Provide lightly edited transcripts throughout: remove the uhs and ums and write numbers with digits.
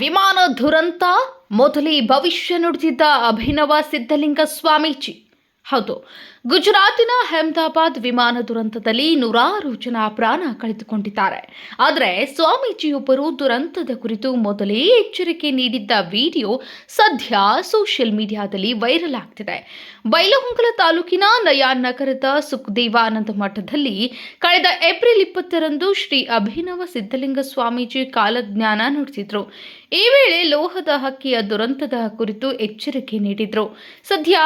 ವಿಮಾನ ದುರಂತ ಮೊದಲೇ ಭವಿಷ್ಯ ನುಡಿದಿದ್ದ ಅಭಿನವ ಸಿದ್ಧಲಿಂಗ ಸ್ವಾಮೀಜಿ. ಹೌದು, ಗುಜರಾತಿನ ಅಹಮದಾಬಾದ್ ವಿಮಾನ ದುರಂತದಲ್ಲಿ ನೂರಾರು ಜನ ಪ್ರಾಣ ಕಳೆದುಕೊಂಡಿದ್ದಾರೆ. ಆದರೆ ಸ್ವಾಮೀಜಿಯೊಬ್ಬರು ದುರಂತದ ಕುರಿತು ಮೊದಲೇ ಎಚ್ಚರಿಕೆ ನೀಡಿದ್ದ ವಿಡಿಯೋ ಸದ್ಯ ಸೋಷಿಯಲ್ ಮೀಡಿಯಾದಲ್ಲಿ ವೈರಲ್ ಆಗ್ತಿದೆ. ಬೈಲಹೊಂಗಲ ತಾಲೂಕಿನ ನಯಾನ್ ನಗರದ ಸುಖದೇವಾನಂದ ಮಠದಲ್ಲಿ ಕಳೆದ ಏಪ್ರಿಲ್ 20ರಂದು ಶ್ರೀ ಅಭಿನವ ಸಿದ್ಧಲಿಂಗ ಸ್ವಾಮೀಜಿ ಕಾಲಜ್ಞಾನ ನುಡಿಸಿದ್ರು. ಈ ವೇಳೆ ಲೋಹದ ಹಕ್ಕಿಯ ದುರಂತದ ಕುರಿತು ಎಚ್ಚರಿಕೆ ನೀಡಿದ್ರು. ಸದ್ಯ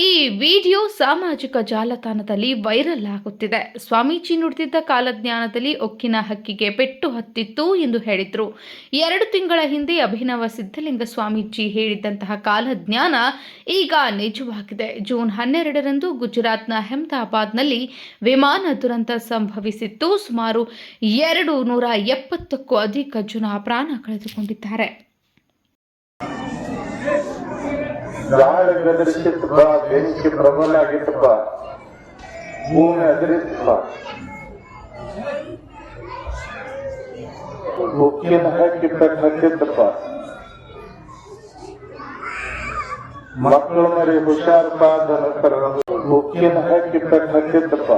ಈ ವಿಡಿಯೋ ಸಾಮಾಜಿಕ ಜಾಲತಾಣದಲ್ಲಿ ವೈರಲ್ ಆಗುತ್ತಿದೆ. ಸ್ವಾಮೀಜಿ ನುಡಿದಿದ್ದ ಕಾಲಜ್ಞಾನದಲ್ಲಿ ಉಕ್ಕಿನ ಹಕ್ಕಿಗೆ ಪೆಟ್ಟು ಹತ್ತಿತ್ತು ಎಂದು ಹೇಳಿದ್ರು. 2 ತಿಂಗಳ ಹಿಂದೆ ಅಭಿನವ ಸಿದ್ಧಲಿಂಗ ಸ್ವಾಮೀಜಿ ಹೇಳಿದ್ದಂತಹ ಕಾಲಜ್ಞಾನ ಈಗ ನಿಜವಾಗಿದೆ. ಜೂನ್ 12ರಂದು ಗುಜರಾತ್ನ ಅಹಮದಾಬಾದ್ನಲ್ಲಿ ವಿಮಾನ ದುರಂತ ಸಂಭವಿಸಿತ್ತು. ಸುಮಾರು 270ಕ್ಕೂ ಅಧಿಕ ಜನ ಪ್ರಾಣ ಕಳೆದುಕೊಂಡಿದ್ದಾರೆ. ಗಾಳಿ ಗದರಿಸಿತ್ತಪ್ಪ, ಬೆಂಕಿ ಪ್ರಬಲ ಆಗಿತ್ತಪ್ಪ, ಭೂಮಿ ಅದಿರಿತ್ತಪ್ಪ, ಉಕ್ಕಿನ ಹಕ್ಕಿ ಪೆಟ್ಟು ಹತ್ತಿತ್ತಪ್ಪ, ಮಕ್ಕಳು ಮರಿ ಹುಷಾರಪ್ಪ ದನಕರ, ಉಕ್ಕಿನ ಹಕ್ಕಿ ಪೆಟ್ಟು ಹತ್ತಿತ್ತಪ್ಪ,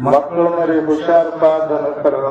ಮಕ್ಕಳು ಮರಿ ಹುಷಾರಪ್ಪ ದನಕರ.